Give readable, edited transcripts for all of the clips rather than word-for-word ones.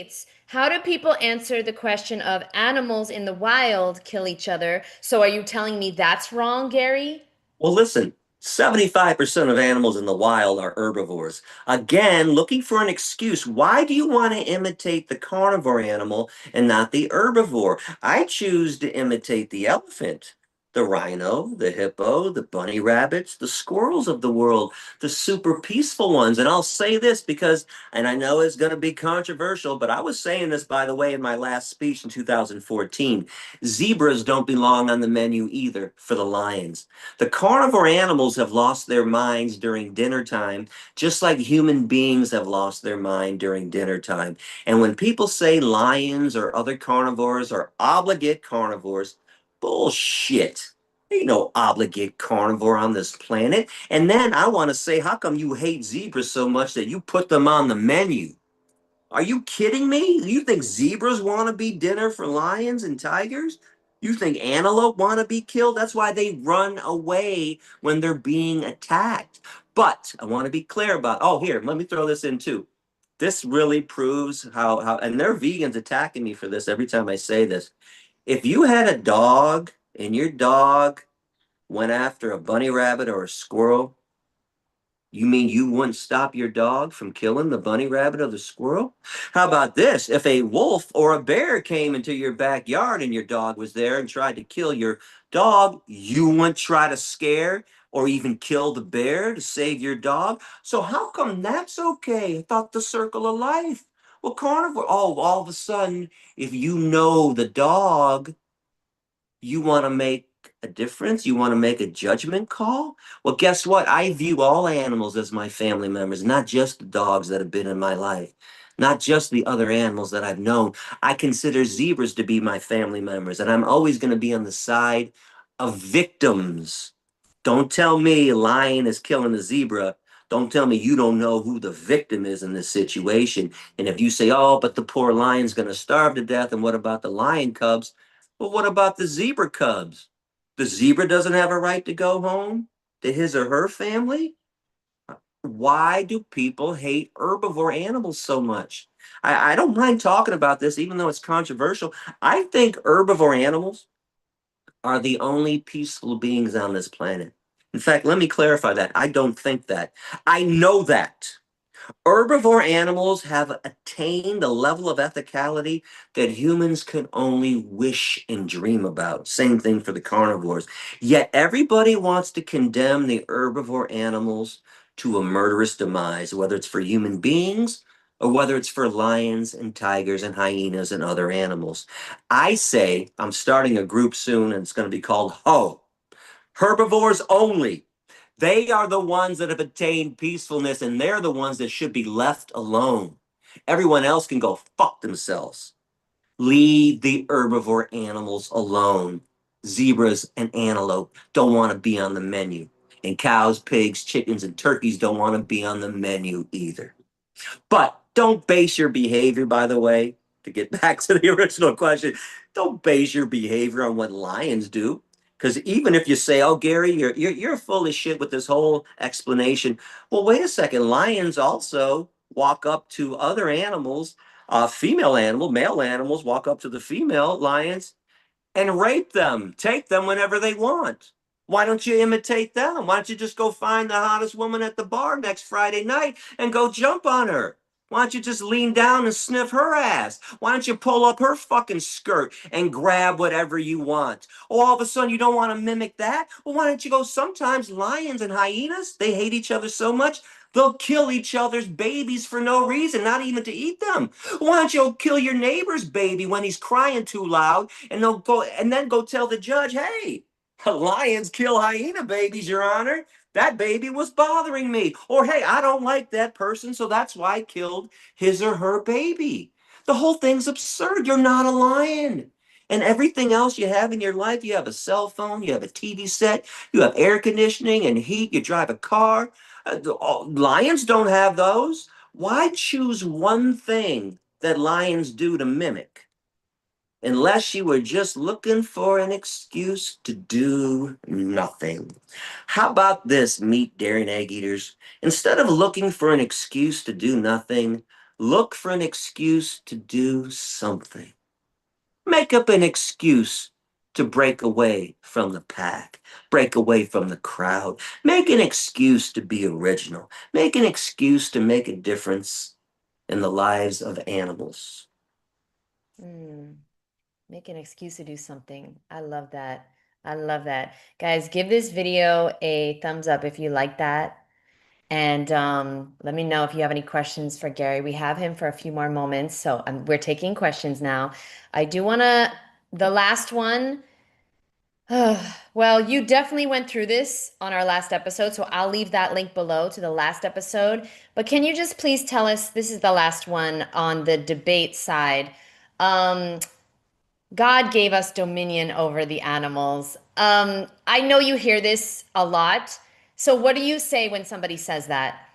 states, how do people answer the question of animals in the wild kill each other? So are you telling me that's wrong, Gary? Well, listen, 75% of animals in the wild are herbivores. Again, looking for an excuse. Why do you want to imitate the carnivore animal and not the herbivore? I choose to imitate the elephant, the rhino, the hippo, the bunny rabbits, the squirrels of the world, the super peaceful ones. And I'll say this because, and I know it's going to be controversial, but I was saying this, by the way, in my last speech in 2014. Zebras don't belong on the menu either for the lions. The carnivore animals have lost their minds during dinner time, just like human beings have lost their mind during dinner time. And when people say lions or other carnivores are obligate carnivores, bullshit. Ain't no obligate carnivore on this planet. And then I want to say, how come you hate zebras so much that you put them on the menu? Are you kidding me? You think zebras want to be dinner for lions and tigers? You think antelope want to be killed? That's why they run away when they're being attacked. But I want to be clear about, oh, here, let me throw this in too. This really proves and there are vegans attacking me for this every time I say this. If you had a dog and your dog went after a bunny rabbit or a squirrel, you mean you wouldn't stop your dog from killing the bunny rabbit or the squirrel? How about this? If a wolf or a bear came into your backyard and your dog was there and tried to kill your dog, you wouldn't try to scare or even kill the bear to save your dog? So how come that's okay? I thought the circle of life. Well, carnivore, oh, all of a sudden, if you know the dog, you want to make a difference? You want to make a judgment call? Well, guess what? I view all animals as my family members, not just the dogs that have been in my life, not just the other animals that I've known. I consider zebras to be my family members, and I'm always going to be on the side of victims. Don't tell me a lion is killing a zebra. Don't tell me you don't know who the victim is in this situation. And if you say, oh, but the poor lion's going to starve to death, and what about the lion cubs? Well, what about the zebra cubs? The zebra doesn't have a right to go home to his or her family? Why do people hate herbivore animals so much? I don't mind talking about this, even though it's controversial. I think herbivore animals are the only peaceful beings on this planet. In fact, let me clarify that. I don't think that. I know that. Herbivore animals have attained a level of ethicality that humans can only wish and dream about. Same thing for the carnivores. Yet everybody wants to condemn the herbivore animals to a murderous demise, whether it's for human beings or whether it's for lions and tigers and hyenas and other animals. I say I'm starting a group soon and it's going to be called HO, Herbivores Only. They are the ones that have attained peacefulness, and they're the ones that should be left alone. Everyone else can go fuck themselves. Leave the herbivore animals alone. Zebras and antelope don't want to be on the menu. And cows, pigs, chickens, and turkeys don't want to be on the menu either. But don't base your behavior, by the way, to get back to the original question, don't base your behavior on what lions do. Because even if you say, "Oh, Gary, you're full of shit with this whole explanation," well, wait a second. Lions also walk up to other animals, male animals walk up to the female lions and rape them, take them whenever they want. Why don't you imitate them? Why don't you just go find the hottest woman at the bar next Friday night and go jump on her? Why don't you just lean down and sniff her ass? Why don't you pull up her fucking skirt and grab whatever you want? Oh, all of a sudden you don't want to mimic that? Well, why don't you go? Sometimes lions and hyenas, they hate each other so much, they'll kill each other's babies for no reason, not even to eat them. Why don't you kill your neighbor's baby when he's crying too loud and then go tell the judge, hey, lions kill hyena babies, Your Honor. That baby was bothering me. Or, hey, I don't like that person, so that's why I killed his or her baby. The whole thing's absurd. You're not a lion. And everything else you have in your life, you have a cell phone, you have a TV set, you have air conditioning and heat, you drive a car. Lions don't have those. Why choose one thing that lions do to mimic? Unless you were just looking for an excuse to do nothing. How about this, meat, dairy, and egg eaters? Instead of looking for an excuse to do nothing, Look for an excuse to do something. Make up an excuse to break away from the pack, break away from the crowd. Make an excuse to be original. Make an excuse to make a difference in the lives of animals. Mm, make an excuse to do something. I love that. I love that. Guys, give this video a thumbs up if you like that. And let me know if you have any questions for Gary. We have him for a few more moments, so we're taking questions now. I do want to, the last one. Well, you definitely went through this on our last episode, so I'll leave that link below to the last episode. But can you just please tell us, this is the last one on the debate side. Um, God gave us dominion over the animals. I know you hear this a lot. So what do you say when somebody says that?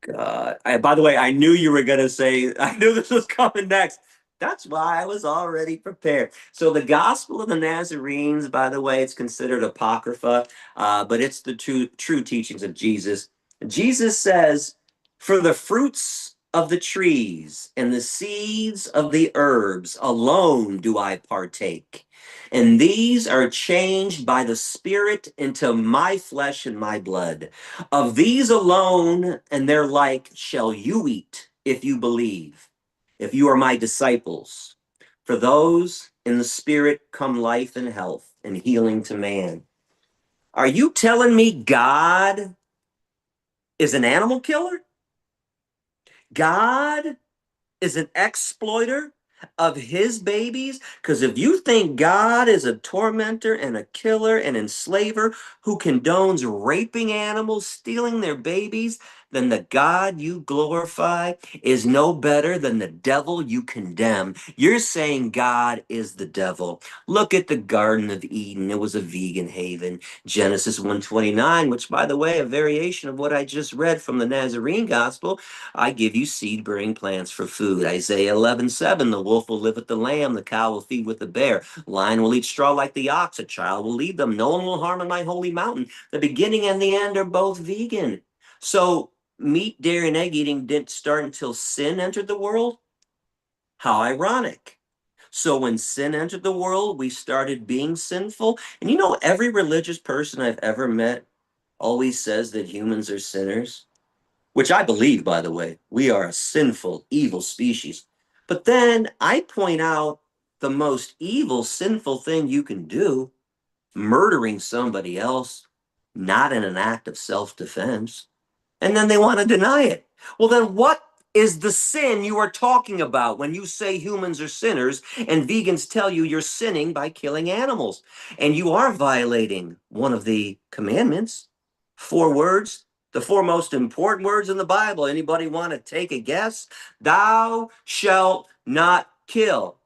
By the way, I knew you were going to say, I knew this was coming next. That's why I was already prepared. So, the Gospel of the Nazarenes, by the way, it's considered Apocrypha, but it's the true teachings of Jesus. Jesus says, "For the fruits of the trees and the seeds of the herbs alone do I partake. And these are changed by the Spirit into my flesh and my blood. Of these alone and their like shall you eat if you believe, if you are my disciples. For those in the Spirit come life and health and healing to man." Are you telling me God is an animal killer? God is an exploiter of his babies? Because if you think God is a tormentor and a killer and enslaver who condones raping animals, stealing their babies, then the God you glorify is no better than the devil you condemn. You're saying God is the devil. Look at the Garden of Eden. It was a vegan haven. Genesis 1:29, which, by the way, a variation of what I just read from the Nazarene Gospel. I give you seed-bearing plants for food. Isaiah 11:7, the wolf will live with the lamb, the cow will feed with the bear. Lion will eat straw like the ox, a child will lead them. No one will harm on my holy mountain. The beginning and the end are both vegan. So meat, dairy, and egg eating didn't start until sin entered the world? How ironic. So when sin entered the world, we started being sinful. And you know, every religious person I've ever met always says that humans are sinners, which I believe, by the way. We are a sinful, evil species. But then I point out the most evil, sinful thing you can do, murdering somebody else, not in an act of self defense. And then they want to deny it. Well, then what is the sin you are talking about when you say humans are sinners and vegans tell you you're sinning by killing animals? And you are violating one of the commandments. 4 words, the four most important words in the Bible. Anybody want to take a guess? Thou shalt not kill.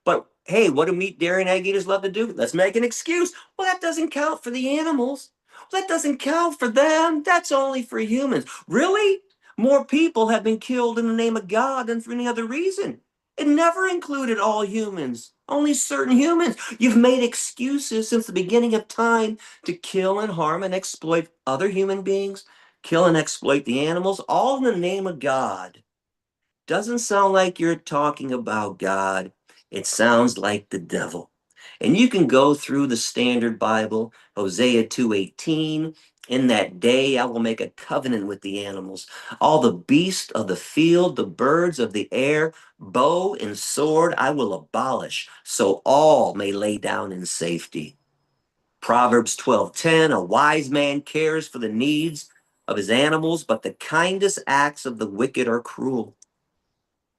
But hey, what do meat, dairy, and egg eaters love to do? Let's make an excuse. Well, that doesn't count for the animals. That doesn't count for them. That's only for humans. Really? More people have been killed in the name of God than for any other reason. It never included all humans, only certain humans. You've made excuses since the beginning of time to kill and harm and exploit other human beings, kill and exploit the animals, all in the name of God. Doesn't sound like you're talking about God. It sounds like the devil. And you can go through the standard Bible, Hosea 2:18. In that day I will make a covenant with the animals, all the beasts of the field, the birds of the air, bow and sword I will abolish, so all may lay down in safety. Proverbs 12:10, a wise man cares for the needs of his animals, but the kindest acts of the wicked are cruel.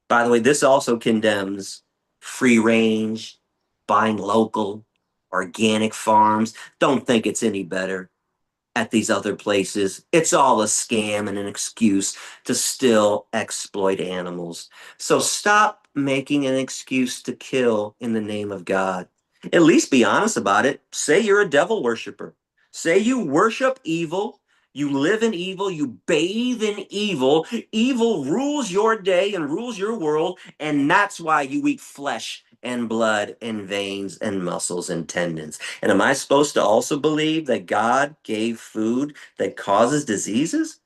By the way, this also condemns free range, buying local, organic farms. Don't think it's any better at these other places. It's all a scam and an excuse to still exploit animals. So stop making an excuse to kill in the name of God. At least be honest about it. Say you're a devil worshiper. Say you worship evil. You live in evil. You bathe in evil. Evil rules your day and rules your world. And that's why you eat flesh and blood and veins and muscles and tendons. And am I supposed to also believe that God gave food that causes diseases?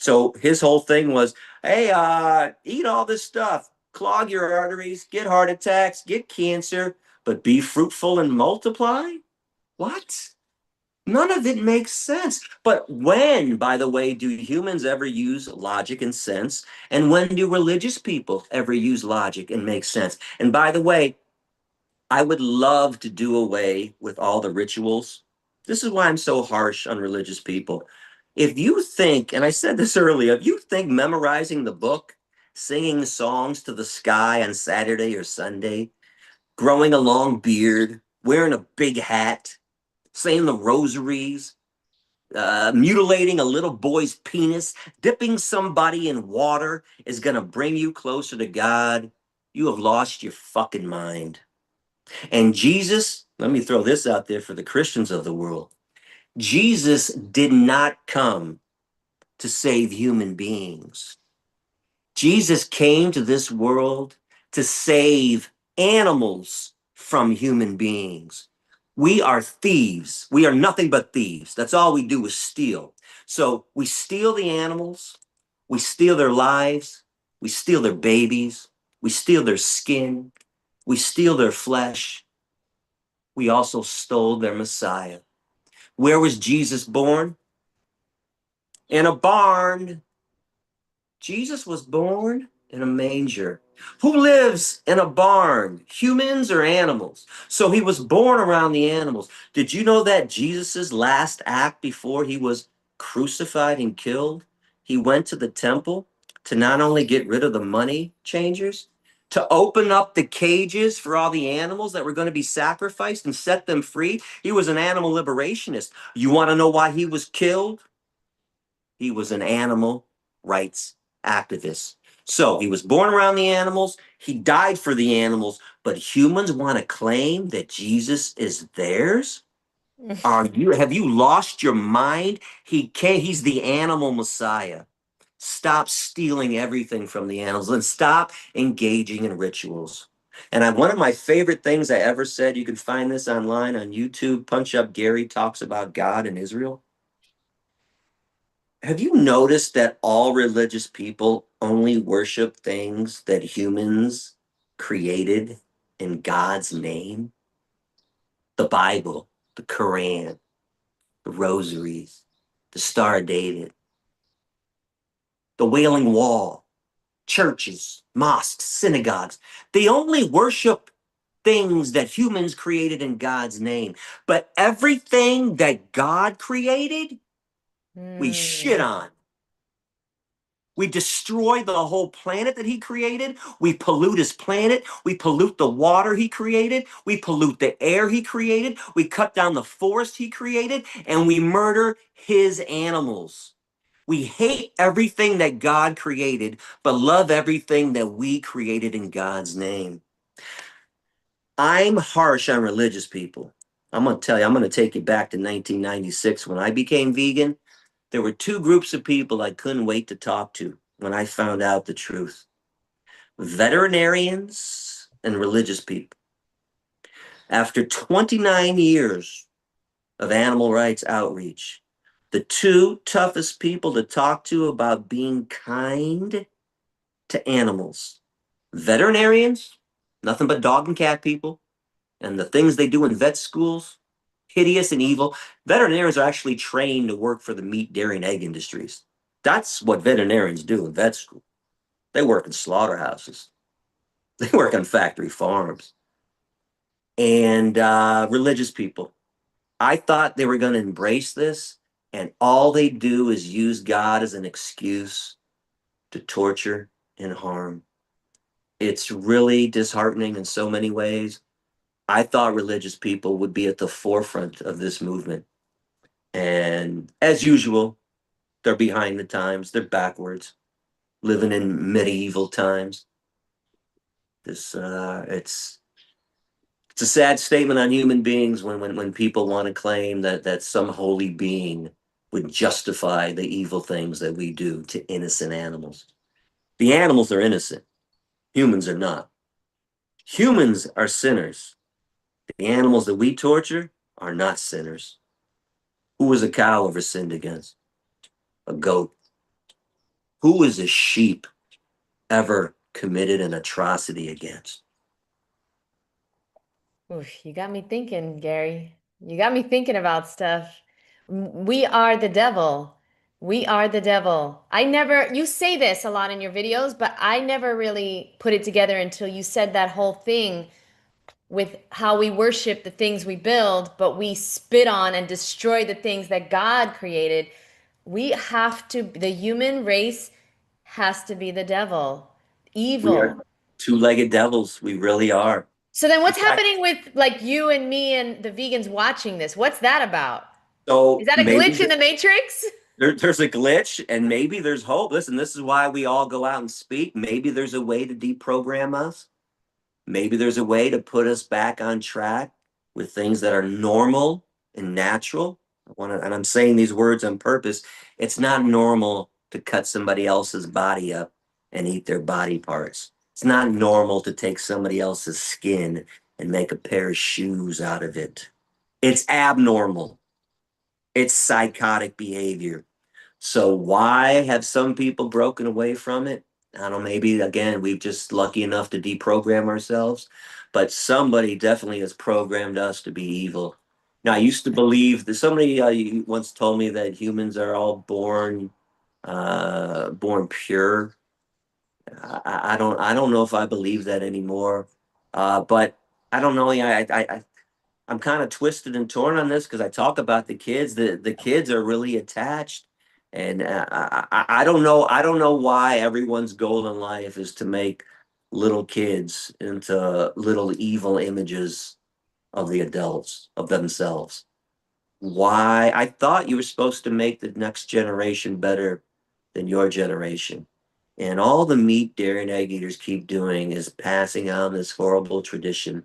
So his whole thing was, hey, eat all this stuff, clog your arteries, get heart attacks, get cancer, but be fruitful and multiply? What? None of it makes sense. But when, by the way, do humans ever use logic and sense? And when do religious people ever use logic and make sense? And by the way, I would love to do away with all the rituals. This is why I'm so harsh on religious people. If you think, and I said this earlier, if you think memorizing the book, singing songs to the sky on Saturday or Sunday, growing a long beard, wearing a big hat, saying the rosaries, mutilating a little boy's penis, dipping somebody in water is going to bring you closer to God, you have lost your fucking mind. And Jesus, let me throw this out there for the Christians of the world. Jesus did not come to save human beings. Jesus came to this world to save animals from human beings. We are thieves. We are nothing but thieves. That's all we do is steal. So we steal the animals, we steal their lives, we steal their babies, we steal their skin, we steal their flesh. We also stole their Messiah. Where was Jesus born? In a barn. Jesus was born in a manger. Who lives in a barn, humans or animals? So he was born around the animals. Did you know that Jesus's last act before he was crucified and killed, he went to the temple to not only get rid of the money changers, to open up the cages for all the animals that were going to be sacrificed and set them free? He was an animal liberationist. You want to know why he was killed? He was an animal rights activist. So he was born around the animals, he died for the animals, but humans want to claim that Jesus is theirs? Have you lost your mind? He's the animal messiah. Stop stealing everything from the animals and stop engaging in rituals. And one of my favorite things I ever said, you can find this online on YouTube. Punch up Gary talks about God and Israel. Have you noticed that all religious people only worship things that humans created in God's name? The Bible, the Quran, the rosaries, the Star of David, the Wailing Wall, churches, mosques, synagogues. They only worship things that humans created in God's name. But everything that God created, we shit Mm. on. We destroy the whole planet that he created. We pollute his planet. We pollute the water he created. We pollute the air he created. We cut down the forest he created. And we murder his animals. We hate everything that God created, but love everything that we created in God's name. I'm harsh on religious people. I'm going to tell you, I'm going to take you back to 1996 when I became vegan. There were two groups of people I couldn't wait to talk to when I found out the truth: veterinarians and religious people. After 29 years of animal rights outreach, the two toughest people to talk to about being kind to animals: veterinarians, nothing but dog and cat people, and the things they do in vet schools, hideous and evil. Veterinarians are actually trained to work for the meat, dairy, and egg industries. That's what veterinarians do in vet school. They work in slaughterhouses. They work on factory farms. And religious people. I thought they were going to embrace this, and all they do is use God as an excuse to torture and harm. It's really disheartening in so many ways. I thought religious people would be at the forefront of this movement. And as usual, they're behind the times, they're backwards, living in medieval times. This it's a sad statement on human beings when people want to claim that some holy being would justify the evil things that we do to innocent animals. The animals are innocent. Humans are not. Humans are sinners. The animals that we torture are not sinners. Who was a cow ever sinned against? A goat. Who is a sheep ever committed an atrocity against? Oof, you got me thinking, Gary. You got me thinking about stuff. We are the devil. We are the devil. You say this a lot in your videos, but I never really put it together until you said that whole thing with how we worship the things we build, but we spit on and destroy the things that God created. The human race has to be the devil, We are evil. two-legged devils. We really are. So then In what's fact, happening with like you and me and the vegans watching this? What's that about? Is so that a maybe glitch in the matrix? there's a glitch and maybe there's hope. Listen, this is why we all go out and speak. Maybe there's a way to deprogram us. Maybe there's a way to put us back on track with things that are normal and natural. And I'm saying these words on purpose. It's not normal to cut somebody else's body up and eat their body parts. It's not normal to take somebody else's skin and make a pair of shoes out of it. It's abnormal. It's psychotic behavior. So why have some people broken away from it? I don't know, maybe again, we've just lucky enough to deprogram ourselves, but somebody definitely has programmed us to be evil. Now, I used to believe that somebody once told me that humans are all born pure. I don't know if I believe that anymore. But I don't know. Yeah, I'm kind of twisted and torn on this because I talk about the kids. The kids are really attached, and I don't know. I don't know why everyone's goal in life is to make little kids into little evil images of the adults of themselves. Why? I thought you were supposed to make the next generation better than your generation. And all the meat, dairy, and egg eaters keep doing is passing on this horrible tradition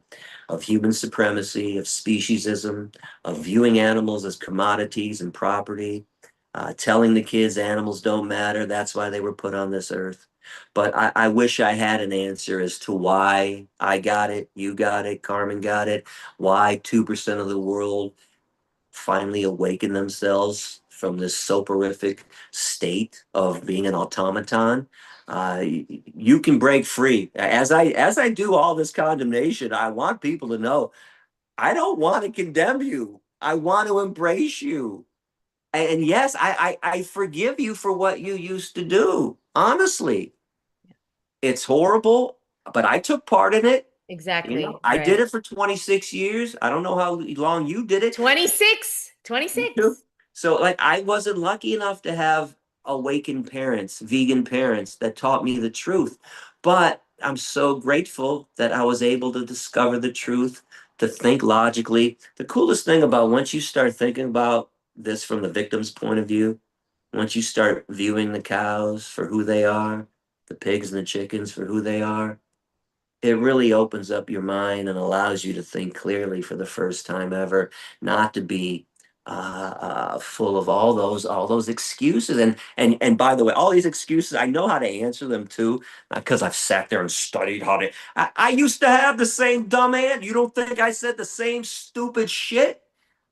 of human supremacy, of speciesism, of viewing animals as commodities and property, telling the kids animals don't matter. That's why they were put on this earth. But I wish I had an answer as to why I got it, you got it, Carmen got it, why 2% of the world finally awaken themselves from this soporific state of being an automaton. You can break free. As I do all this condemnation, I want people to know I don't want to condemn you. I want to embrace you. And yes, I forgive you for what you used to do. Honestly, it's horrible, but I took part in it. You know, Exactly, I did right. it for 26 years. I don't know how long you did it. 26. Me too. 26. So, like, I wasn't lucky enough to have awakened parents, vegan parents that taught me the truth. But I'm so grateful that I was able to discover the truth, to think logically. The coolest thing about once you start thinking about this from the victim's point of view, once you start viewing the cows for who they are, the pigs and the chickens for who they are, it really opens up your mind and allows you to think clearly for the first time ever, not to be full of all those excuses. And by the way, all these excuses, I know how to answer them too, because I've sat there and studied how to. I used to have the same dumb aunt. You don't think I said the same stupid shit?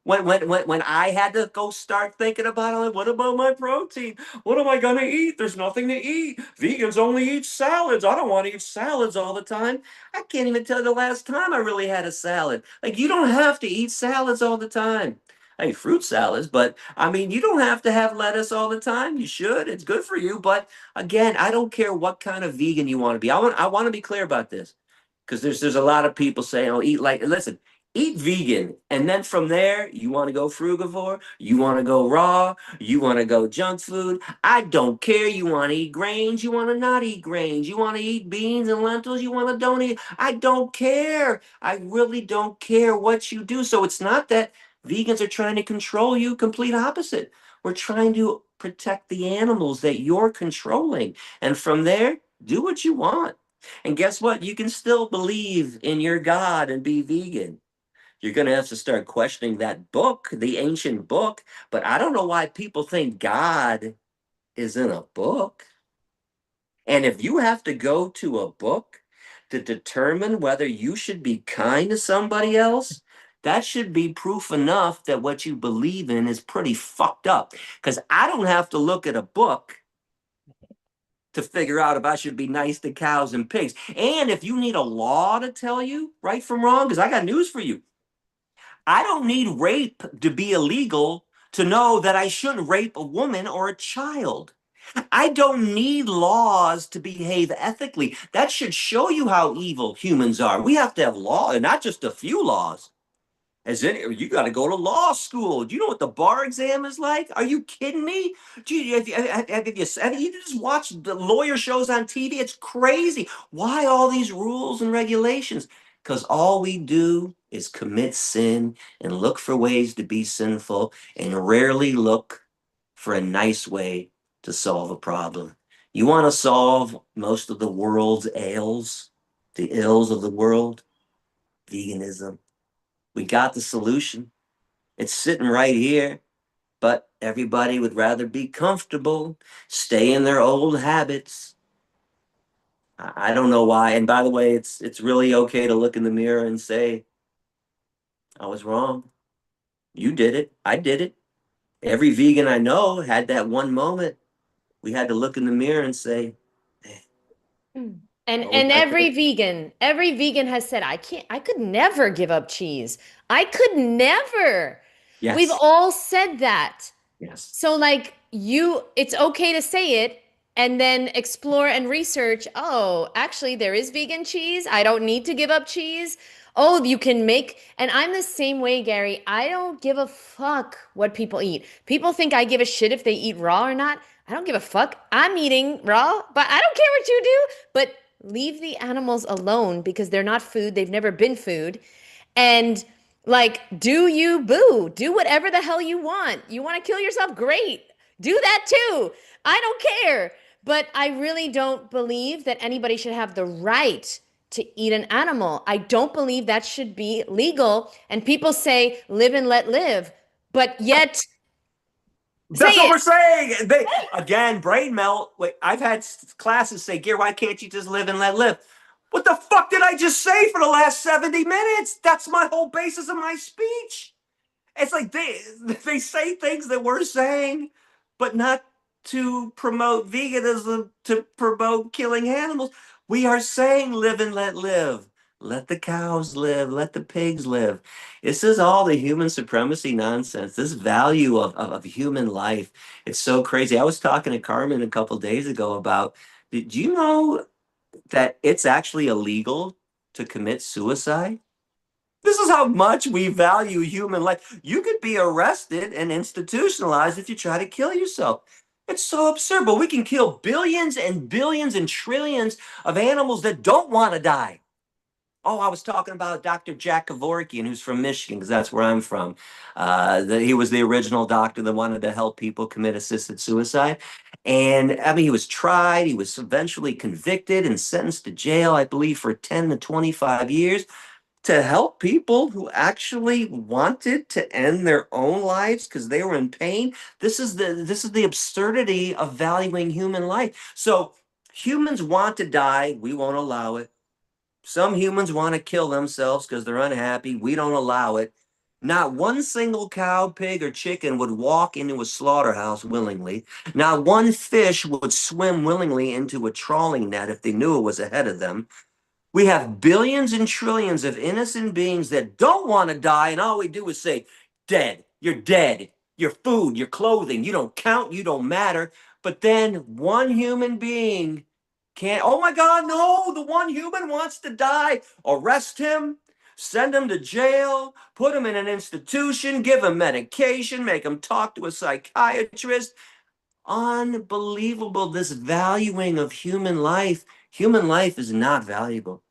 When I had to go start thinking about it, like, what about my protein? What am I gonna eat? There's nothing to eat. Vegans only eat salads. I don't want to eat salads all the time. I can't even tell you the last time I really had a salad. Like, you don't have to eat salads all the time. I eat fruit salads, but I mean, you don't have to have lettuce all the time. You should. It's good for you. But again, I don't care what kind of vegan you want to be. I want to be clear about this because there's a lot of people saying, "Oh, eat like." Listen, eat vegan, and then from there, you want to go frugivore, you want to go raw, you want to go junk food. I don't care. You want to eat grains, you want to not eat grains, you want to eat beans and lentils, you want to don't eat. I don't care. I really don't care what you do. So it's not that vegans are trying to control you. Complete opposite. We're trying to protect the animals that you're controlling, and from there, do what you want. And guess what? You can still believe in your God and be vegan. You're going to have to start questioning that book, the ancient book. But I don't know why people think God is in a book. And if you have to go to a book to determine whether you should be kind to somebody else, that should be proof enough that what you believe in is pretty fucked up. Because I don't have to look at a book to figure out if I should be nice to cows and pigs. And if you need a law to tell you right from wrong, because I got news for you. I don't need rape to be illegal to know that I shouldn't rape a woman or a child. I don't need laws to behave ethically. That should show you how evil humans are. We have to have law, and not just a few laws. As in, you got to go to law school. Do you know what the bar exam is like? Are you kidding me? Have you just watched the lawyer shows on TV? It's crazy. Why all these rules and regulations? Because all we do is commit sin and look for ways to be sinful and rarely look for a nice way to solve a problem. You want to solve most of the world's ails, the ills of the world? Veganism. We got the solution. It's sitting right here, but everybody would rather be comfortable, stay in their old habits. I don't know why. And by the way, it's really okay to look in the mirror and say, I was wrong. You did it. I did it. Every vegan I know had that one moment. We had to look in the mirror and say, "Man, Mm. what was And I thinking?" every vegan has said, I could never give up cheese. I could never. We've Yes, all said that. yes. So like it's okay to say it and then explore and research, oh, actually there is vegan cheese. I don't need to give up cheese. Oh, you can make, and I'm the same way, Gary. I don't give a fuck what people eat. People think I give a shit if they eat raw or not. I don't give a fuck. I'm eating raw, but I don't care what you do. But leave the animals alone because they're not food. They've never been food. And like, do you boo? Do whatever the hell you want. You want to kill yourself? Great. Do that too. I don't care. But I really don't believe that anybody should have the right to eat an animal. I don't believe that should be legal. And people say live and let live. But yet, say That's what it. we're saying. They again, brain melt. Like I've had classes say, "Gear, why can't you just live and let live?" What the fuck did I just say for the last 70 minutes? That's my whole basis of my speech. It's like they say things that we're saying, but not to promote veganism, to promote killing animals. We are saying live and let live. Let the cows live, let the pigs live. This is all the human supremacy nonsense, this value of human life. It's so crazy. I was talking to Carmen a couple days ago about, did you know that it's actually illegal to commit suicide? This is how much we value human life. You could be arrested and institutionalized if you try to kill yourself. It's so absurd, but we can kill billions and billions and trillions of animals that don't want to die. Oh, I was talking about Dr. Jack Kevorkian, who's from Michigan, because that's where I'm from. He was the original doctor that wanted to help people commit assisted suicide. And I mean, he was tried, he was eventually convicted and sentenced to jail, I believe, for 10 to 25 years to help people who actually wanted to end their own lives because they were in pain. This is the absurdity of valuing human life. So humans want to die, we won't allow it. Some humans want to kill themselves because they're unhappy, we don't allow it. Not one single cow, pig, or chicken would walk into a slaughterhouse willingly. Not one fish would swim willingly into a trawling net if they knew it was ahead of them. We have billions and trillions of innocent beings that don't want to die, and all we do is say, dead, you're dead, your food, your clothing, you don't count, you don't matter. But then one human being can't, oh my God, no, the one human wants to die. Arrest him, send him to jail, put him in an institution, give him medication, make him talk to a psychiatrist. Unbelievable, this valuing of human life. Human life is not valuable.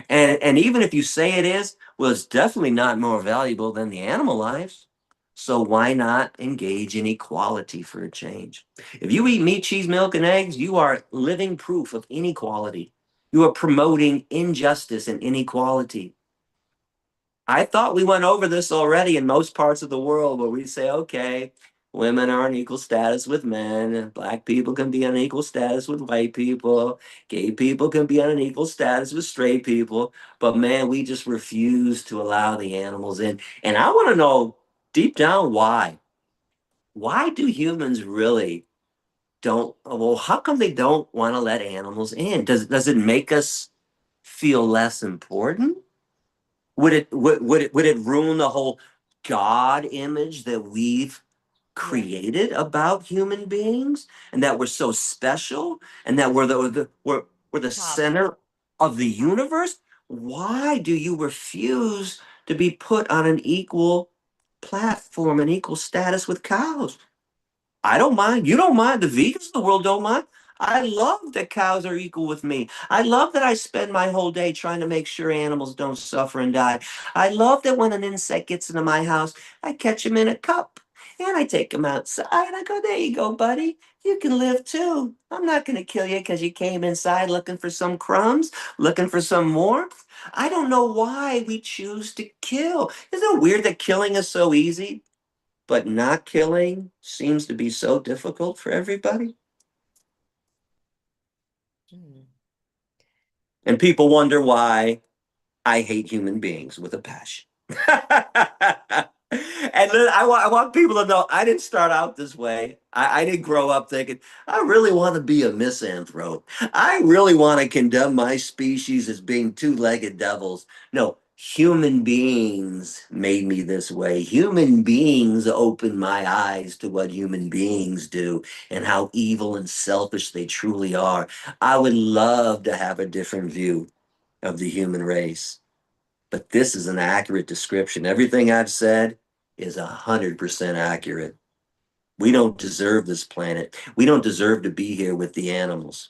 And even if you say it is, well, it's definitely not more valuable than the animal lives. So why not engage in equality for a change? If you eat meat, cheese, milk, and eggs, you are living proof of inequality. You are promoting injustice and inequality. I thought we went over this already in most parts of the world where we say, okay, women are on equal status with men, black people can be on equal status with white people, gay people can be on an equal status with straight people. But man, we just refuse to allow the animals in. And I want to know deep down why. Why do humans really don't, well, how come they don't want to let animals in? Does it make us feel less important? Would it ruin the whole God image that we've Yeah. created about human beings, and that we're so special, and that we're the Cobb. center of the Cobb. universe? Why do you refuse to be put on an equal platform, an equal status with cows? I don't mind. You don't mind. The vegans of the world don't mind. I love that cows are equal with me. I love that I spend my whole day trying to make sure animals don't suffer and die. I love that when an insect gets into my house, I catch him in a cup and I take him outside. I go, there you go, buddy. You can live too. I'm not going to kill you because you came inside looking for some crumbs, looking for some warmth. I don't know why we choose to kill. Isn't it weird that killing is so easy? But not killing seems to be so difficult for everybody. Mm. And people wonder why I hate human beings with a passion. And then I want people to know I didn't start out this way. I didn't grow up thinking, I really want to be a misanthrope. I really want to condemn my species as being two legged devils. No, human beings made me this way. Human beings opened my eyes to what human beings do and how evil and selfish they truly are. I would love to have a different view of the human race. But this is an accurate description. Everything I've said is 100% accurate. We don't deserve this planet. We don't deserve to be here with the animals.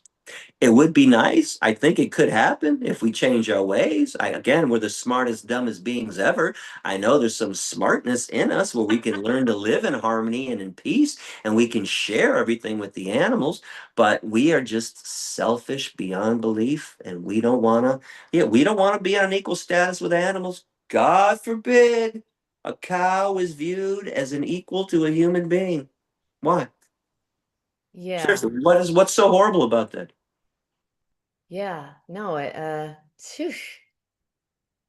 It would be nice. I think it could happen if we change our ways. Again, we're the smartest, dumbest beings ever. I know there's some smartness in us where we can learn to live in harmony and in peace, and we can share everything with the animals. But we are just selfish beyond belief, and we don't want to. Yeah, we don't want to be on an equal status with animals. God forbid a cow is viewed as an equal to a human being. Why? Yeah. Seriously, what's so horrible about that? Yeah. No, phew,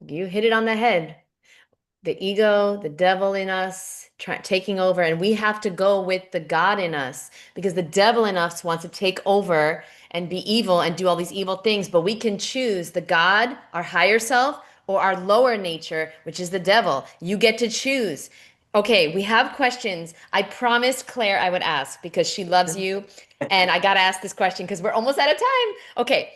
you hit it on the head. The ego, the devil in us, taking over, and we have to go with the God in us because the devil in us wants to take over and be evil and do all these evil things. But we can choose the God, our higher self, or our lower nature, which is the devil. You get to choose. Okay, we have questions. I promised Claire I would ask because she loves you. And I got to ask this question because we're almost out of time. Okay,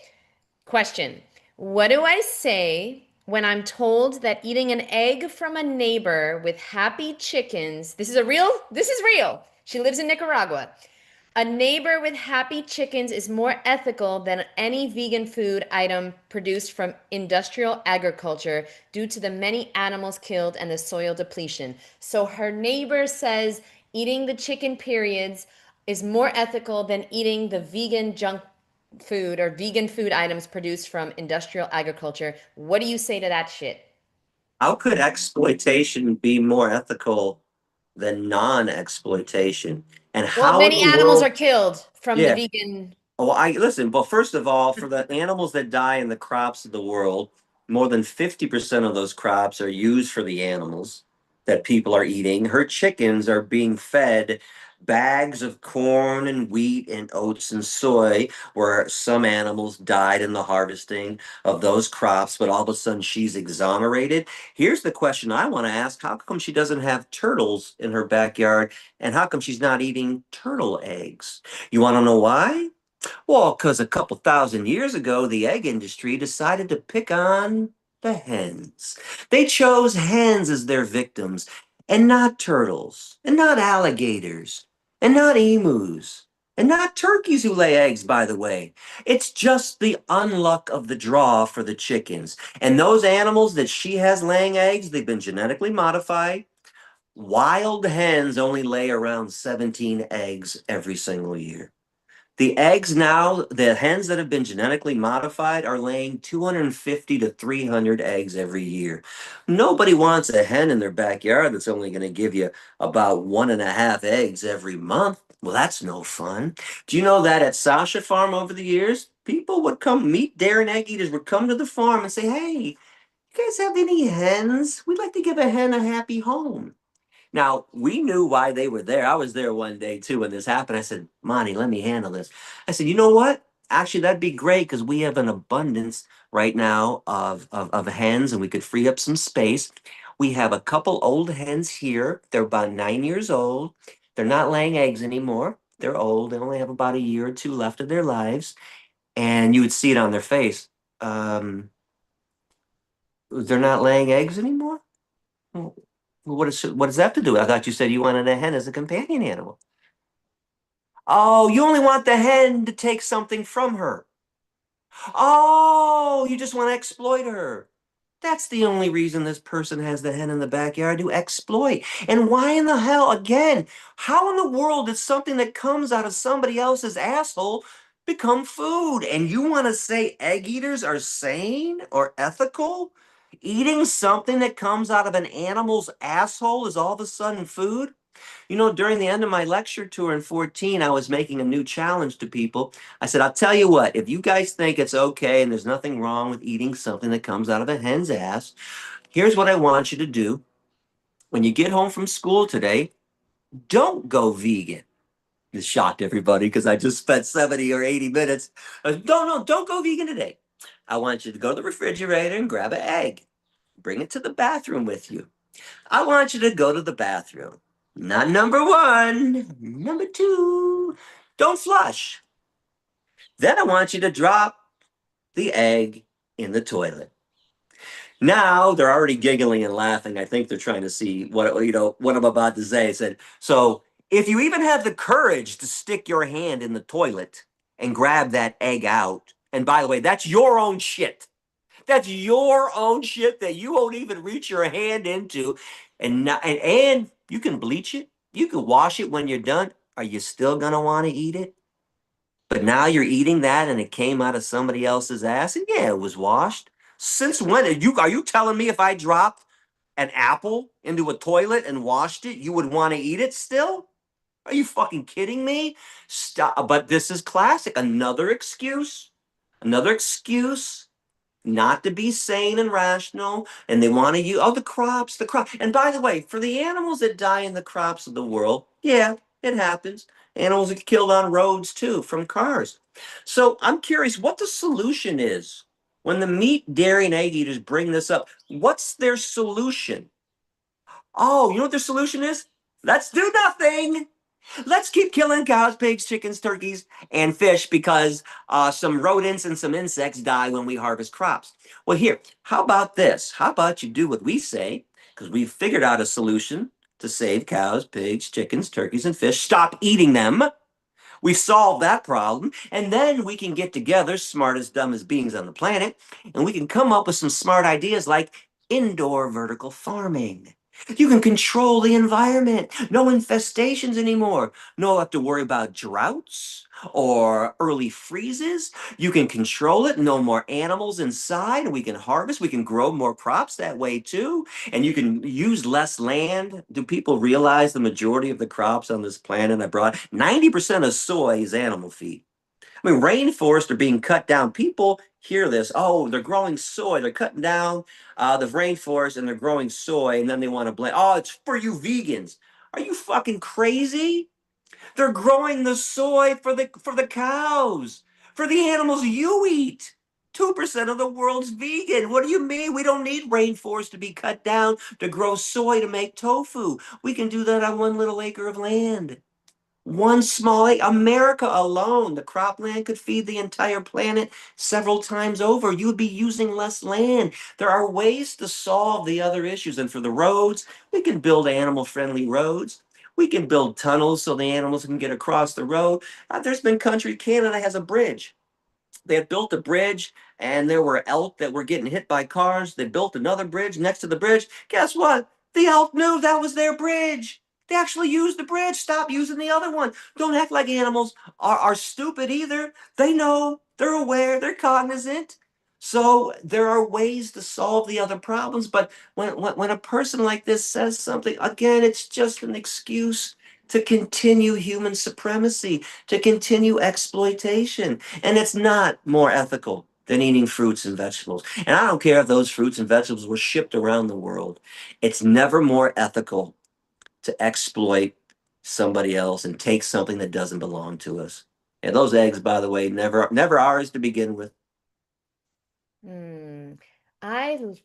question. What do I say when I'm told that eating an egg from a neighbor with happy chickens, this is real. She lives in Nicaragua. A neighbor with happy chickens is more ethical than any vegan food item produced from industrial agriculture due to the many animals killed and the soil depletion. So her neighbor says eating the chicken periods is more ethical than eating the vegan junk food or vegan food items produced from industrial agriculture. What do you say to that shit? How could exploitation be more ethical than non-exploitation? And Well, how in many the animals are world? killed from the Yeah. vegan. Oh, I listen, but first of all, for the animals that die in the crops of the world, more than 50% of those crops are used for the animals that people are eating. Her chickens are being fed bags of corn and wheat and oats and soy, where some animals died in the harvesting of those crops, but all of a sudden she's exonerated. Here's the question I want to ask. How come she doesn't have turtles in her backyard? And how come she's not eating turtle eggs? You want to know why? Well, because a couple thousand years ago, the egg industry decided to pick on the hens. They chose hens as their victims, and not turtles, and not alligators, and not emus, and not turkeys who lay eggs, by the way. It's just the unluck of the draw for the chickens. And those animals that she has laying eggs, they've been genetically modified. Wild hens only lay around 17 eggs every single year. The eggs now, the hens that have been genetically modified are laying 250 to 300 eggs every year. Nobody wants a hen in their backyard that's only going to give you about 1.5 eggs every month. Well, that's no fun. Do you know that at Sasha Farm over the years, people would come, meat, dairy, and egg eaters would come to the farm and say, hey, you guys have any hens? We'd like to give a hen a happy home. Now, we knew why they were there. I was there one day too when this happened. I said, Monty, let me handle this. I said, you know what? Actually, that'd be great because we have an abundance right now of hens and we could free up some space. We have a couple old hens here. They're about 9 years old. They're not laying eggs anymore. They're old. They only have about a year or two left of their lives. And you would see it on their face. They're not laying eggs anymore? Well, what does that have to do with it? I thought you said you wanted a hen as a companion animal. Oh, you only want the hen to take something from her. Oh, you just want to exploit her. That's the only reason this person has the hen in the backyard to exploit. And why in the hell, again, how in the world did something that comes out of somebody else's asshole become food? And you want to say egg eaters are sane or ethical? Eating something that comes out of an animal's asshole is all of a sudden food? You know, during the end of my lecture tour in 14, I was making a new challenge to people. I said, I'll tell you what, if you guys think it's okay and there's nothing wrong with eating something that comes out of a hen's ass, here's what I want you to do. When you get home from school today, don't go vegan. It shocked everybody because I just spent 70 or 80 minutes. Don't go vegan today. I want you to go to the refrigerator and grab an egg. Bring it to the bathroom with you. I want you to go to the bathroom. Not number one, number two. Don't flush. Then I want you to drop the egg in the toilet. Now they're already giggling and laughing. I think they're trying to see what I'm about to say. I said, so if you even have the courage to stick your hand in the toilet and grab that egg out, and by the way, that's your own shit. That's your own shit that you won't even reach your hand into. And you can bleach it. You can wash it when you're done. Are you still gonna want to eat it? But now you're eating that and it came out of somebody else's ass. And yeah, it was washed. Since when are you telling me if I dropped an apple into a toilet and washed it, you would want to eat it still? Are you fucking kidding me? Stop. But this is classic. Another excuse. Another excuse not to be sane and rational, and they want to use the crop. And by the way, for the animals that die in the crops of the world, yeah, it happens. Animals get killed on roads too from cars. So I'm curious what the solution is when the meat, dairy, and egg eaters bring this up. What's their solution? Oh, you know what their solution is? Let's do nothing. Let's keep killing cows, pigs, chickens, turkeys, and fish because some rodents and some insects die when we harvest crops. Well, here, how about this? How about you do what we say? Because we've figured out a solution to save cows, pigs, chickens, turkeys, and fish. Stop eating them. We solve that problem, and then we can get together, smart as dumb as beings on the planet, and we can come up with some smart ideas like indoor vertical farming. You can control the environment. No infestations anymore. No have to worry about droughts or early freezes. You can control it. No more animals inside. We can harvest. We can grow more crops that way too. And you can use less land. Do people realize the majority of the crops on this planet I brought? 90% of soy is animal feed. I mean, rainforests are being cut down. People hear this. Oh, they're growing soy. They're cutting down the rainforest and they're growing soy, and then they want to blame. Oh, it's for you vegans. Are you fucking crazy? They're growing the soy for the cows, for the animals you eat. 2% of the world's vegan. What do you mean? We don't need rainforests to be cut down to grow soy to make tofu. We can do that on one little acre of land. One small America alone, the cropland could feed the entire planet several times over. You'd be using less land. There are ways to solve the other issues. And for the roads, we can build animal-friendly roads. We can build tunnels so the animals can get across the road. There's been country, Canada has a bridge. They had built a bridge and there were elk that were getting hit by cars. They built another bridge next to the bridge. Guess what? The elk knew that was their bridge. They actually used the bridge. Stop using the other one. Don't act like animals are stupid either. They know, they're aware, they're cognizant. So there are ways to solve the other problems. But when a person like this says something, again, it's just an excuse to continue human supremacy, to continue exploitation. And it's not more ethical than eating fruits and vegetables. And I don't care if those fruits and vegetables were shipped around the world. It's never more ethical to exploit somebody else and take something that doesn't belong to us. And those eggs, by the way, never ours to begin with. Hmm.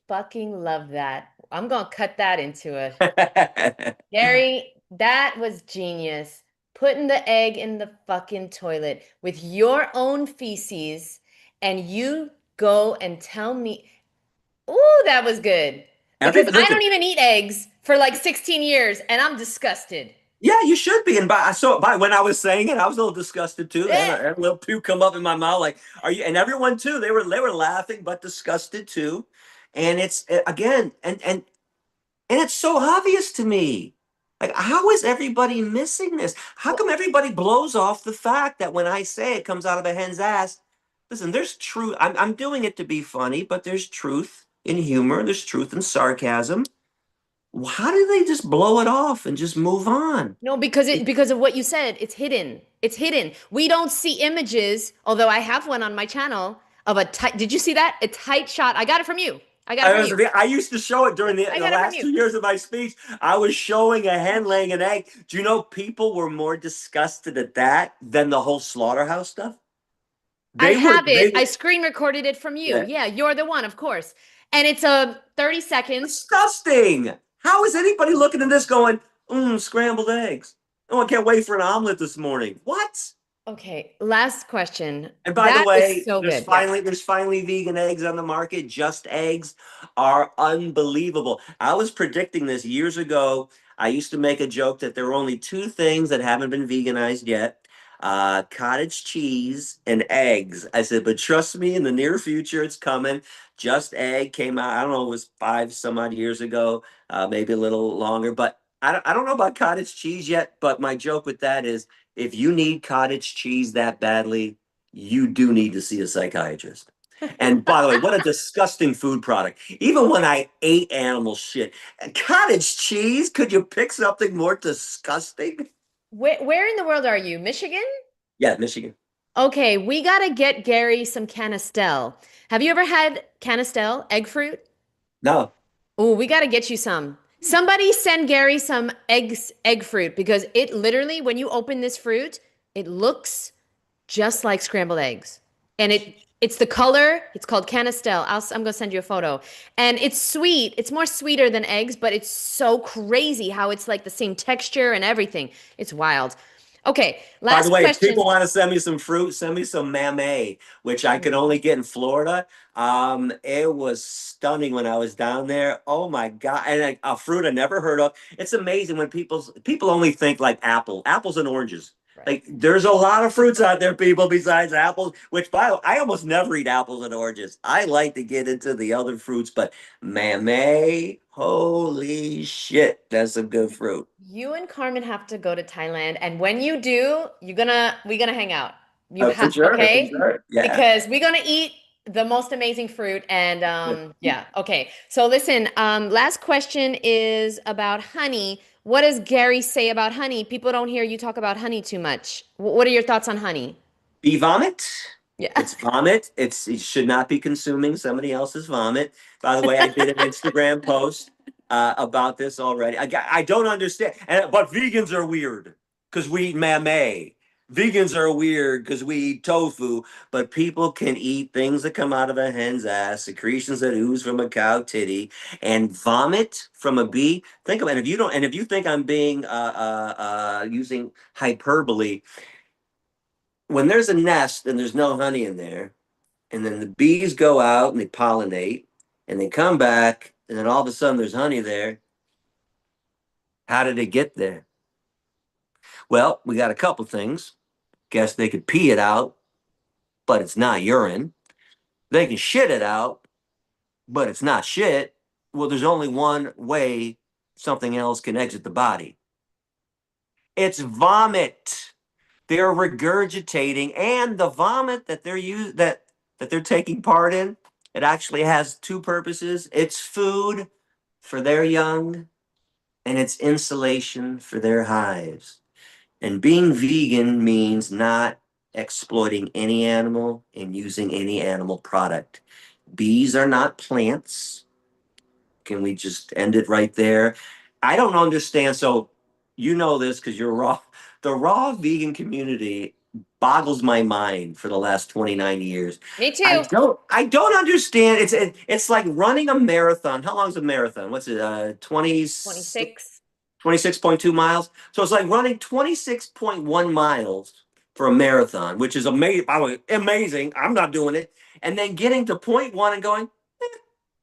Fucking love that. I'm gonna cut that into it. Gary, that was genius. Putting the egg in the fucking toilet with your own feces, and you go and tell me, ooh, that was good. Because I don't Listen, even eat eggs for like 16 years and I'm disgusted. yeah, you should be. And by when I was saying it, I was a little disgusted too. And Eh. a little puke come up in my mouth, like, are you? And everyone too. They were laughing, but disgusted too. And it's again, and it's so obvious to me. Like, how is everybody missing this? How come everybody blows off the fact that when I say it comes out of a hen's ass? Listen, there's truth. I'm doing it to be funny, but there's truth in humor. There's truth in sarcasm. How do they just blow it off and just move on? No, because of what you said, it's hidden. It's hidden. We don't see images, although I have one on my channel of a tight. Did you see that? A tight shot. I got it from you. I got it from you. I used to show it during I the got it from last you. 2 years of my speech. I was showing a hen laying an egg. Do you know people were more disgusted at that than the whole slaughterhouse stuff? I have They it. were, I screen recorded it from you. yeah. Yeah, you're the one, of course. And it's a 30 seconds. Disgusting. How is anybody looking at this going, scrambled eggs? Oh, I can't wait for an omelet this morning. What? Okay, last question. And by the That was way, so good. Yeah. there's finally vegan eggs on the market. Just eggs are unbelievable. I was predicting this years ago. I used to make a joke that there are only two things that haven't been veganized yet. Cottage cheese and eggs. I said, but trust me, in the near future, it's coming. Just Egg came out, I don't know, it was five some odd years ago, maybe a little longer. But I don't know about cottage cheese yet. But my joke with that is if you need cottage cheese that badly, you do need to see a psychiatrist. And by the way, what a disgusting food product. Even when I ate animal shit, cottage cheese, could you pick something more disgusting? Where in the world are you? Michigan? Yeah, Michigan. Okay, we gotta get Gary some canistel. Have you ever had canistel, egg fruit? No. Oh, we gotta get you some. Somebody send Gary some egg fruit, because it literally, when you open this fruit, it looks just like scrambled eggs. And it's the color, it's called canistel. I'm gonna send you a photo. And it's sweet. It's more sweeter than eggs, but it's so crazy how it's like the same texture and everything. It's wild. Okay, By the last way, if question. people want to send me some fruit, send me some mamey, which I could only get in Florida. It was stunning when I was down there. Oh my God. And a fruit I never heard of. It's amazing when people only think like apples and oranges. Right. Like there's a lot of fruits out there, people, besides apples, which by the way, I almost never eat apples and oranges. I like to get into the other fruits, but mamey, holy shit, that's some good fruit. You and Carmen have to go to Thailand, and when you do, we're gonna hang out. You For have, sure, for okay? sure. Yeah. Because we're gonna eat the most amazing fruit, and yeah, okay. So listen, last question is about honey. What does Gary say about honey? People don't hear you talk about honey too much. What are your thoughts on honey? Bee vomit. Yeah. It's vomit. It should not be consuming somebody else's vomit. By the way, I did an Instagram post about this already. I don't understand. But vegans are weird because we eat mamey. Vegans are weird because we eat tofu, but people can eat things that come out of a hen's ass, secretions that ooze from a cow titty, and vomit from a bee. Think about it. If you don't, and if you think I'm being using hyperbole, when there's a nest and there's no honey in there, and then the bees go out and they pollinate, and they come back, and then all of a sudden there's honey there. How did it get there? Well, we got a couple things. Guess they could pee it out, but it's not urine. They can shit it out, but it's not shit. Well, there's only one way something else can exit the body. It's vomit. They're regurgitating, and the vomit that they're taking part in, it actually has two purposes. It's food for their young, and it's insulation for their hives. And being vegan means not exploiting any animal and using any animal product. Bees are not plants. Can we just end it right there? I don't understand. So you know this because you're raw. The raw vegan community boggles my mind for the last 29 years. Me I too. don't understand. It's like running a marathon. How long is a marathon? What's it? 26. 26.2 miles. So it's like running 26.1 miles for a marathon, which is amazing. By the way, amazing. I'm not doing it. And then getting to point one and going,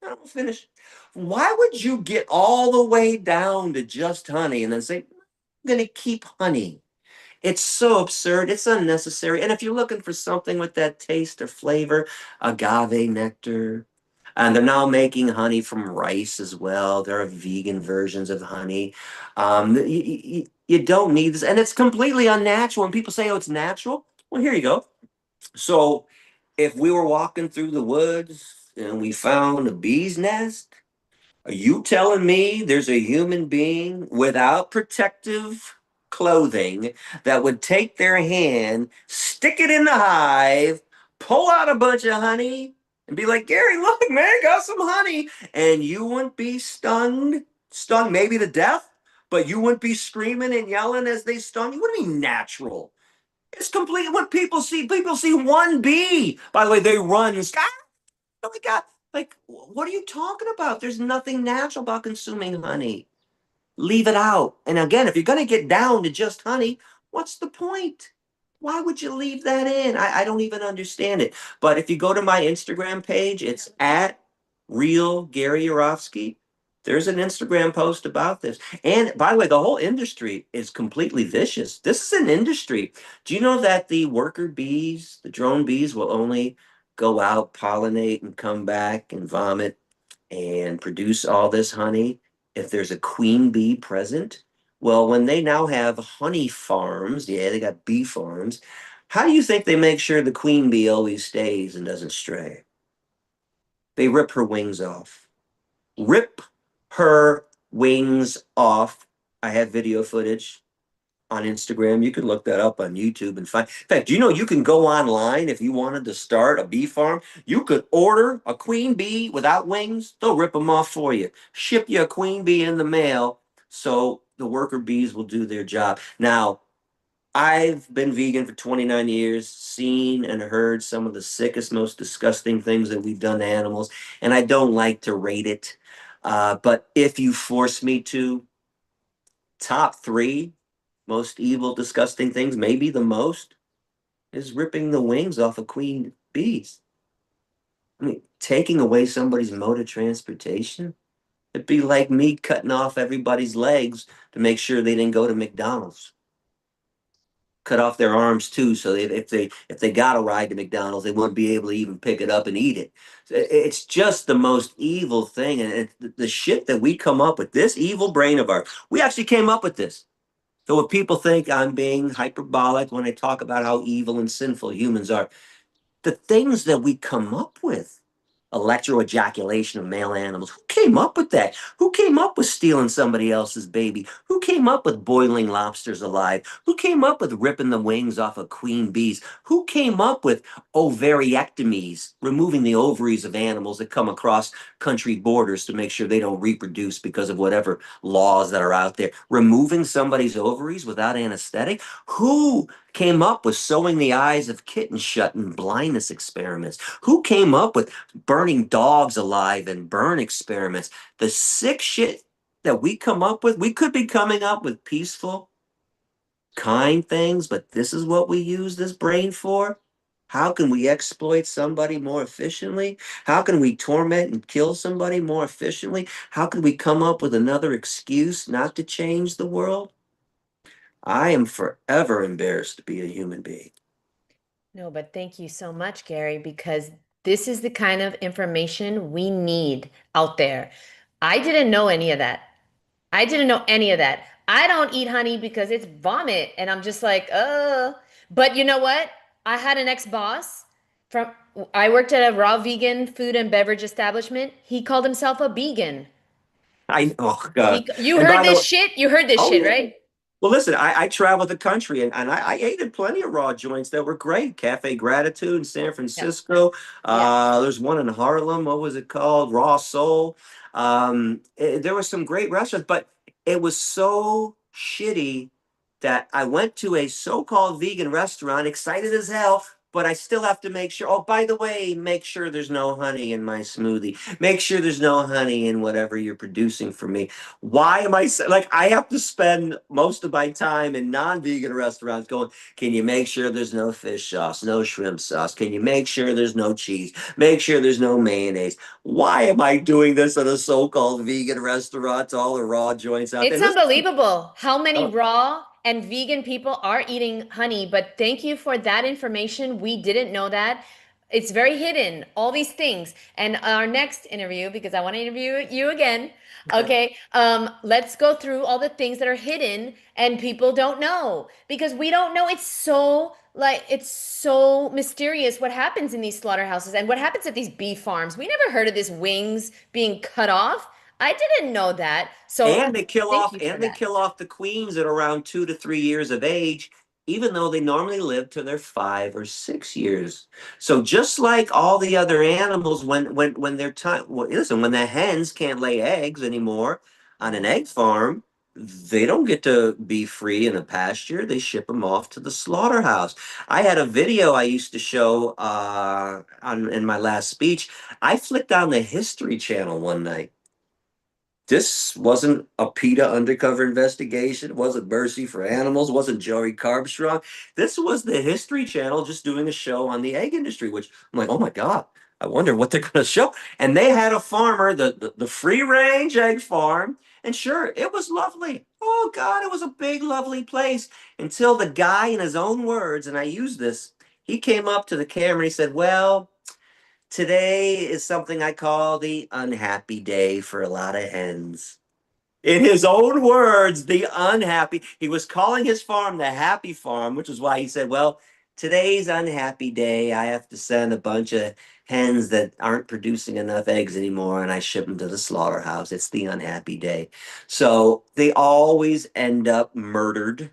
I don't finish. Why would you get all the way down to just honey and then say, I'm going to keep honey? It's so absurd. It's unnecessary. And if you're looking for something with that taste or flavor, agave nectar. And they're now making honey from rice as well. There are vegan versions of honey. You don't need this. And it's completely unnatural. When people say, oh, it's natural, well, here you go. So if we were walking through the woods and we found a bee's nest, are you telling me there's a human being without protective clothing that would take their hand, stick it in the hive, pull out a bunch of honey, and be like, Gary, look, man, got some honey. And you wouldn't be stung maybe to death, but you wouldn't be screaming and yelling as they stung you? What do you mean natural? It's completely what people see one bee. By the way, they run. Oh my God. Like, what are you talking about? There's nothing natural about consuming honey. Leave it out. And again, if you're going to get down to just honey, what's the point? Why would you leave that in? I don't even understand it. But if you go to my Instagram page, it's at real Gary Yourofsky. There's an Instagram post about this. And by the way, the whole industry is completely vicious. This is an industry. Do you know that the worker bees, the drone bees, will only go out, pollinate, and come back and vomit and produce all this honey if there's a queen bee present? Well, when they now have honey farms, yeah, they got bee farms. How do you think they make sure the queen bee always stays and doesn't stray? They rip her wings off. Rip her wings off. I have video footage on Instagram. You can look that up on YouTube and find. In fact, you know you can go online if you wanted to start a bee farm. You could order a queen bee without wings. They'll rip them off for you. Ship you a queen bee in the mail so the worker bees will do their job. Now, I've been vegan for 29 years, seen and heard some of the sickest, most disgusting things that we've done to animals, and I don't like to rate it. But if you force me to, top three most evil, disgusting things, maybe the most, is ripping the wings off of queen bees. I mean, taking away somebody's mode of transportation. It'd be like me cutting off everybody's legs to make sure they didn't go to McDonald's. Cut off their arms too, so if they got a ride to McDonald's, they wouldn't be able to even pick it up and eat it. It's just the most evil thing, and the shit that we come up with. This evil brain of ours, we actually came up with this. So if people think I'm being hyperbolic when I talk about how evil and sinful humans are, the things that we come up with, electroejaculation of male animals. Who came up with that? Who came up with stealing somebody else's baby? Who came up with boiling lobsters alive? Who came up with ripping the wings off of queen bees? Who came up with ovariectomies, removing the ovaries of animals that come across country borders to make sure they don't reproduce because of whatever laws that are out there? Removing somebody's ovaries without anesthetic? Who came up with sewing the eyes of kittens shut in blindness experiments? Who came up with burning dogs alive and burn experiments? The sick shit that we come up with, we could be coming up with peaceful, kind things, but this is what we use this brain for? How can we exploit somebody more efficiently? How can we torment and kill somebody more efficiently? How can we come up with another excuse not to change the world? I am forever embarrassed to be a human being. No, but thank you so much, Gary, because this is the kind of information we need out there. I didn't know any of that. I didn't know any of that. I don't eat honey because it's vomit. And I'm just like, But you know what? I had an ex-boss from, I worked at a raw vegan food and beverage establishment. He called himself a vegan. Oh God. You And heard by the this way, shit? You heard this oh shit, yeah. right? Well, listen, I traveled the country and I ate at plenty of raw joints that were great. Cafe Gratitude in San Yeah. Francisco. Yeah. There's one in Harlem. What was it called? Raw Soul. There were some great restaurants, but it was so shitty that I went to a so-called vegan restaurant, excited as hell, but I still have to make sure. Oh, by the way, make sure there's no honey in my smoothie. Make sure there's no honey in whatever you're producing for me. Why am I like I have to spend most of my time in non-vegan restaurants going, can you make sure there's no fish sauce, no shrimp sauce? Can you make sure there's no cheese? Make sure there's no mayonnaise. Why am I doing this at a so-called vegan restaurant? All the raw joints out there. It's Listen, unbelievable how many oh, raw and vegan people are eating honey, but thank you for that information. We didn't know that. It's very hidden, all these things. And our next interview, because I want to interview you again. Okay, let's go through all the things that are hidden and people don't know because we don't know. It's so mysterious what happens in these slaughterhouses and what happens at these beef farms. We never heard of this wings being cut off. I didn't know that. So and thank you for they that. kill off the queens at around 2 to 3 years of age, even though they normally live to their 5 or 6 years. So just like all the other animals, when they're time, well, listen, when the hens can't lay eggs anymore on an egg farm, they don't get to be free in a pasture. They ship them off to the slaughterhouse. I had a video I used to show on in my last speech. I flicked on the History Channel one night. This wasn't a PETA undercover investigation. It wasn't Mercy for Animals. It wasn't Joey Carbstrong. This was the History Channel just doing a show on the egg industry, which I'm like, oh my God, I wonder what they're going to show. And they had a farmer, the free range egg farm. And sure, it was lovely. Oh God, it was a big, lovely place until the guy, in his own words, and I use this, he came up to the camera and he said, well, today is something I call the unhappy day for a lot of hens. In his own words, the unhappy. He was calling his farm the happy farm, which is why he said, well, today's unhappy day. I have to send a bunch of hens that aren't producing enough eggs anymore and I ship them to the slaughterhouse. It's the unhappy day. So they always end up murdered.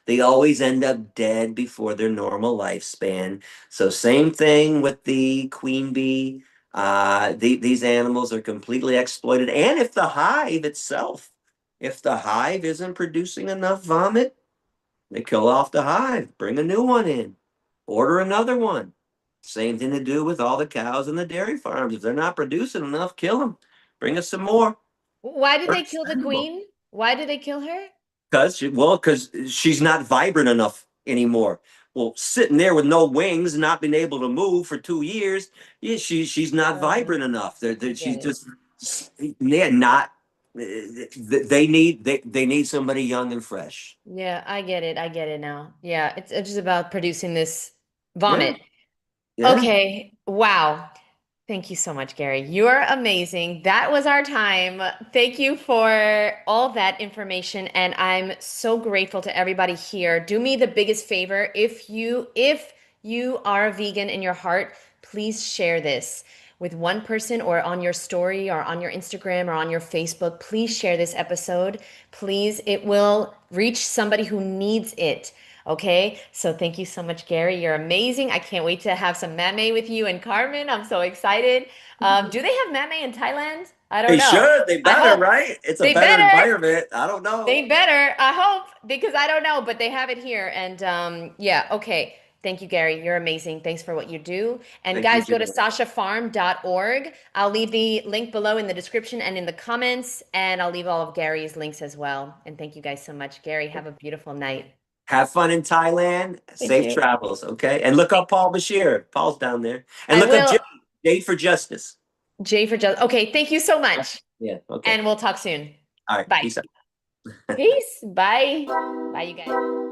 They always end up dead before their normal lifespan. So same thing with the queen bee. These animals are completely exploited. And if the hive itself, if the hive isn't producing enough vomit, they kill off the hive, bring a new one in, order another one. Same thing to do with all the cows in the dairy farms. If they're not producing enough, kill them. Bring us some more. Why did they kill the Understandable. queen? Why did they kill her? Because she's not vibrant enough anymore. Well, sitting there with no wings, not being able to move for 2 years, yeah, she's not Uh, vibrant enough. I She's get it. just yeah, not. They need somebody young and fresh. Yeah, I get it. I get it now. Yeah, it's just about producing this Yeah, vomit. yeah. Okay. Wow. Thank you so much, Gary. You're amazing. That was our time. Thank you for all that information and I'm so grateful to everybody here. Do me the biggest favor if you are a vegan in your heart, please share this with one person or on your story or on your Instagram or on your Facebook. Please share this episode. Please, it will reach somebody who needs it. Okay, so thank you so much, Gary. You're amazing. I can't wait to have some mame with you and Carmen. I'm so excited. Do they have mame in Thailand? I don't They know. should. They I better, hope right? It's a they better better. environment. I don't know. They better. I hope because I don't know, but they have it here. And yeah, okay. Thank you, Gary. You're amazing. Thanks for what you do. And Thank you, guys, go to Janet. sashafarm.org. I'll leave the link below in the description and in the comments, and I'll leave all of Gary's links as well. And thank you guys so much. Gary, have a beautiful night. Have fun in Thailand. Thank Safe you. travels, okay? And look up Paul Bashir. Paul's down there. And I look up will. Jade for Justice. J for just. Okay, thank you so Yeah, much. yeah, okay. And we'll talk soon. All right. Bye. Peace out. Peace. Bye. Bye, you guys.